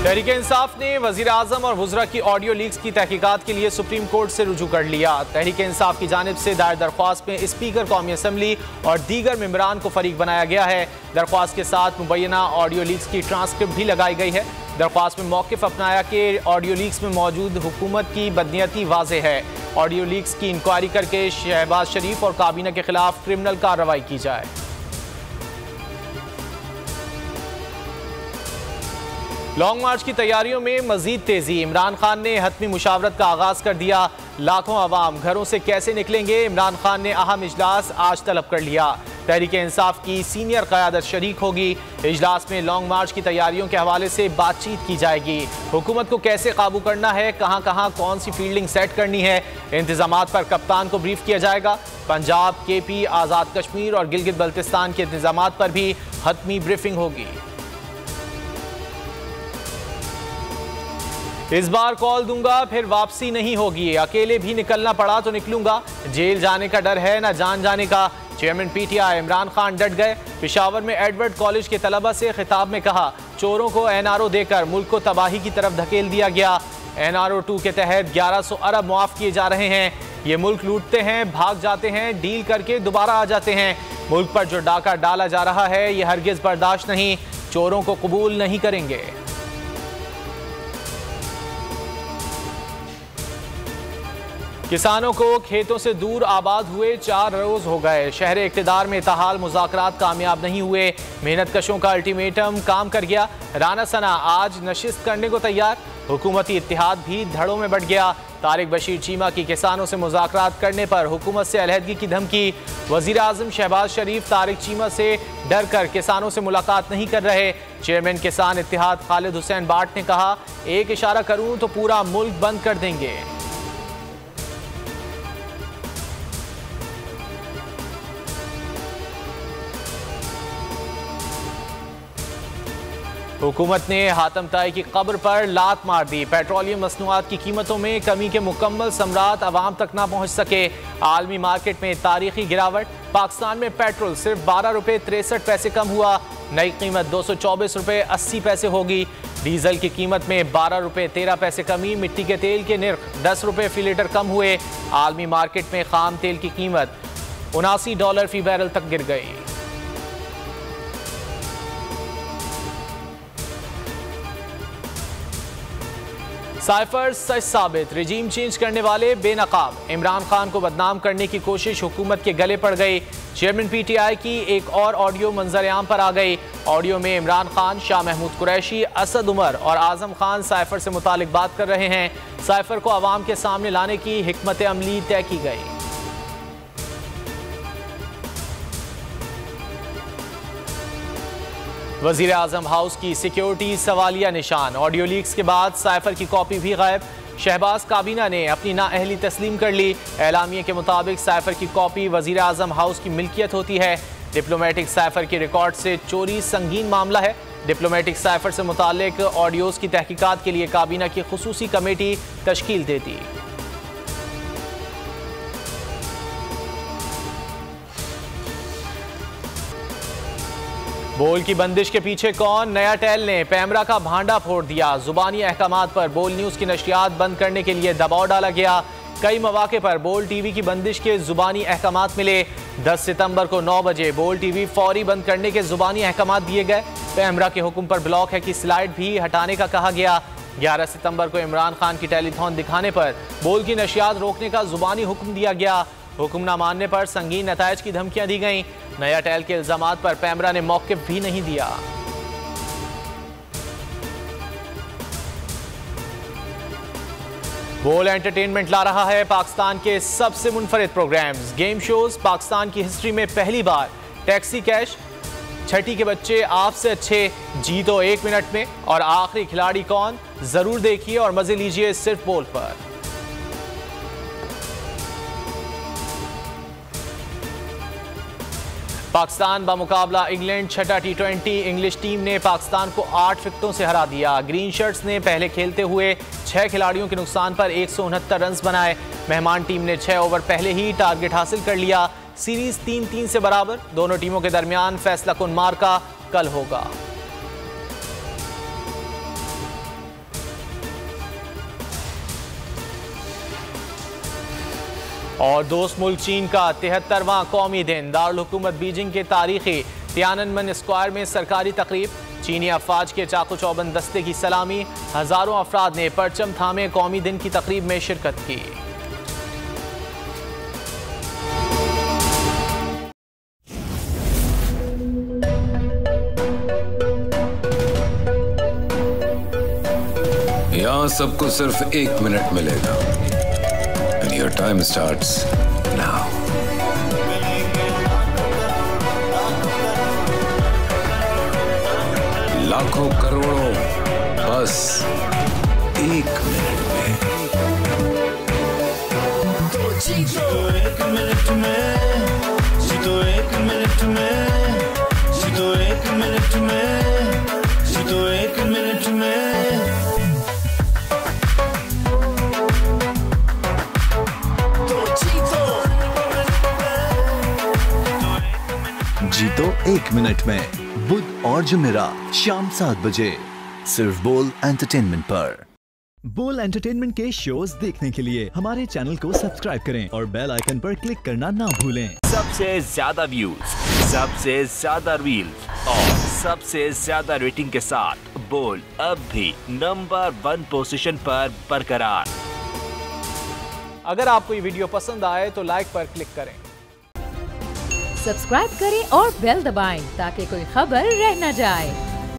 तहरीक इंसाफ ने वजीर आजम और वुज़रा की ऑडियो लीक्स की तहकीकात के लिए सुप्रीम कोर्ट से रुजू कर लिया। तहरीक इंसाफ की जानिब से दायर दरख्वास्त में स्पीकर कौमी असम्बली और दीगर मेंबरान को फरीक बनाया गया है। दरख्वास्त के साथ मुबैना ऑडियो लीक्स की ट्रांसक्रिप्ट भी लगाई गई है। दरख्वास्त में मौक़िफ़ अपनाया कि ऑडियो लीक्स में मौजूद हुकूमत की बदनीयती वाज़ेह है। ऑडियो लीक्स की इंक्वायरी करके शहबाज शरीफ और काबीना के खिलाफ क्रिमिनल कार्रवाई की जाए। लॉन्ग मार्च की तैयारियों में मजीद तेजी। इमरान खान ने हतमी मुशावरत का आगाज कर दिया। लाखों अवाम घरों से कैसे निकलेंगे, इमरान खान ने अहम इजलास आज तलब कर लिया। तहरीक इंसाफ की सीनियर क़यादत शरीक होगी। इजलास में लॉन्ग मार्च की तैयारियों के हवाले से बातचीत की जाएगी। हुकूमत को कैसे काबू करना है, कहां कहां कौन सी फील्डिंग सेट करनी है, इंतजामात पर कप्तान को ब्रीफ किया जाएगा। पंजाब, KP, आज़ाद कश्मीर और गिलगित बल्तिस्तान के इंतजामात पर भी हतमी ब्रीफिंग होगी। इस बार कॉल दूंगा, फिर वापसी नहीं होगी। अकेले भी निकलना पड़ा तो निकलूंगा। जेल जाने का डर है ना जान जाने का। चेयरमैन PTI इमरान खान डट गए। पेशावर में एडवर्ड कॉलेज के तलबा से खिताब में कहा, चोरों को NRO देकर मुल्क को तबाही की तरफ धकेल दिया गया। NRO 2 के तहत 1100 अरब मुआफ किए जा रहे हैं। ये मुल्क लूटते हैं, भाग जाते हैं, डील करके दोबारा आ जाते हैं। मुल्क पर जो डाका डाला जा रहा है ये हरगिज बर्दाश्त नहीं। चोरों को कबूल नहीं करेंगे। किसानों को खेतों से दूर आबाद हुए 4 रोज हो गए। शहर इक़्तिदार में ताहाल मुज़ाकरात कामयाब नहीं हुए। मेहनत कशों का अल्टीमेटम काम कर गया। राना सना आज नशिस्त करने को तैयार। हुकूमती इत्तेहाद भी धड़ों में बढ़ गया। तारिक बशीर चीमा की किसानों से मुज़ाकरात करने पर हुकूमत से अलहदगी की धमकी। वज़ीर आज़म शहबाज शरीफ तारिक चीमा से डर कर किसानों से मुलाकात नहीं कर रहे। चेयरमैन किसान इत्तेहाद खालिद हुसैन बाट ने कहा, एक इशारा करूँ तो पूरा मुल्क बंद कर देंगे। हुकूमत ने हातम ताई की कब्र पर लात मार दी। पेट्रोलियम मसनूआत की कीमतों में कमी के मुकम्मल समरात आवाम तक ना पहुँच सके। आलमी मार्केट में तारीखी गिरावट। पाकिस्तान में पेट्रोल सिर्फ 12 रुपये 63 पैसे कम हुआ। नई कीमत 224 रुपये 80 पैसे होगी। डीजल की कीमत में 12 रुपये 13 पैसे कमी। मिट्टी के तेल के निर्ख 10 रुपये फी लीटर कम हुए। आलमी मार्केट में खाम तेल की कीमत $79 फी बैरल तक गिर गई। साइफर सच साबित। रिजीम चेंज करने वाले बेनकाब। इमरान खान को बदनाम करने की कोशिश हुकूमत के गले पड़ गई। चेयरमैन PTI की एक और ऑडियो मंजर-ए-आम पर आ गई। ऑडियो में इमरान खान, शाह महमूद कुरैशी, असद उमर और आजम खान साइफर से मुतालिक बात कर रहे हैं। साइफर को आवाम के सामने लाने की हिकमत अमली तय की गई। वज़ीर आज़म हाउस की सिक्योरिटी सवालिया निशान। ऑडियो लीक्स के बाद साइफर की कॉपी भी गायब। शहबाज काबीना ने अपनी नाअहली तस्लीम कर ली। एलामिया के मुताबिक साइफर की कॉपी वज़ीर आज़म हाउस की मिल्कियत होती है। डिप्लोमेटिक साइफर के रिकॉर्ड से चोरी संगीन मामला है। डिप्लोमेटिक साइफर से मुतालिक ऑडियोज़ की तहकीकात के लिए काबीना की खुसूसी कमेटी तश्कील देती। बोल की बंदिश के पीछे कौन? नया टेल ने पैमरा का भांडा फोड़ दिया। जुबानी अहकामात पर बोल न्यूज़ की नशरियात बंद करने के लिए दबाव डाला गया। कई मौके पर बोल TV की बंदिश के जुबानी अहकामात मिले। 10 सितंबर को 9 बजे बोल TV फौरी बंद करने के जुबानी अहकामात दिए गए। पैमरा के हुक्म पर ब्लॉक है कि स्लाइड भी हटाने का कहा गया। 11 सितंबर को इमरान खान की टेलीथॉन दिखाने पर बोल की नशरियात रोकने का जुबानी हुक्म दिया गया। हुक्म न मानने पर संगीन नतायज की धमकियां दी गईं। नया टेल के इल्जामात पर पैमरा ने मौक़िफ़ भी नहीं दिया। बोल एंटरटेनमेंट ला रहा है पाकिस्तान के सबसे मुनफरिद प्रोग्राम्स, गेम शोज। पाकिस्तान की हिस्ट्री में पहली बार टैक्सी कैश, छठी के बच्चे आपसे अच्छे, जीतो 1 मिनट में और आखिरी खिलाड़ी कौन, जरूर देखिए और मजे लीजिए सिर्फ बोल पर। पाकिस्तान बामुकाबला इंग्लैंड छठा T20। इंग्लिश टीम ने पाकिस्तान को 8 विकेटों से हरा दिया। ग्रीन शर्ट्स ने पहले खेलते हुए 6 खिलाड़ियों के नुकसान पर 169 रन बनाए। मेहमान टीम ने 6 ओवर पहले ही टारगेट हासिल कर लिया। सीरीज 3-3 से बराबर। दोनों टीमों के दरमियान फैसला कुन मार्का कल होगा। और दोस्त मुल्क चीन का 73वां कौमी दिन दारुल हुकूमत बीजिंग के तारीखी तियाननमेन स्क्वायर में सरकारी तकरीब। चीनी अफवाज के चाकू चौबंद दस्ते की सलामी। हजारों अफराद ने परचम थामे कौमी दिन की तकरीब में शिरकत की। यहाँ सबको सिर्फ 1 मिनट मिलेगा। And your time starts now. लाखों करोड़ों बस 1 मिनट में। जीतो 1 मिनट में, जीतो 1 मिनट में, जीतो 1 मिनट में, जीतो 1 मिनट में। जीतो 1 मिनट में बुध और जुमेरात शाम 7 बजे सिर्फ बोल एंटरटेनमेंट पर। बोल एंटरटेनमेंट के शोज देखने के लिए हमारे चैनल को सब्सक्राइब करें और बेल आइकन पर क्लिक करना ना भूलें। सबसे ज्यादा व्यूज, सबसे ज्यादा रील्स और सबसे ज्यादा रेटिंग के साथ बोल अब भी नंबर 1 पोजीशन पर बरकरार। अगर आपको ये वीडियो पसंद आए तो लाइक पर क्लिक करें, सब्सक्राइब करें और बेल दबाएं ताकि कोई खबर रह न जाए।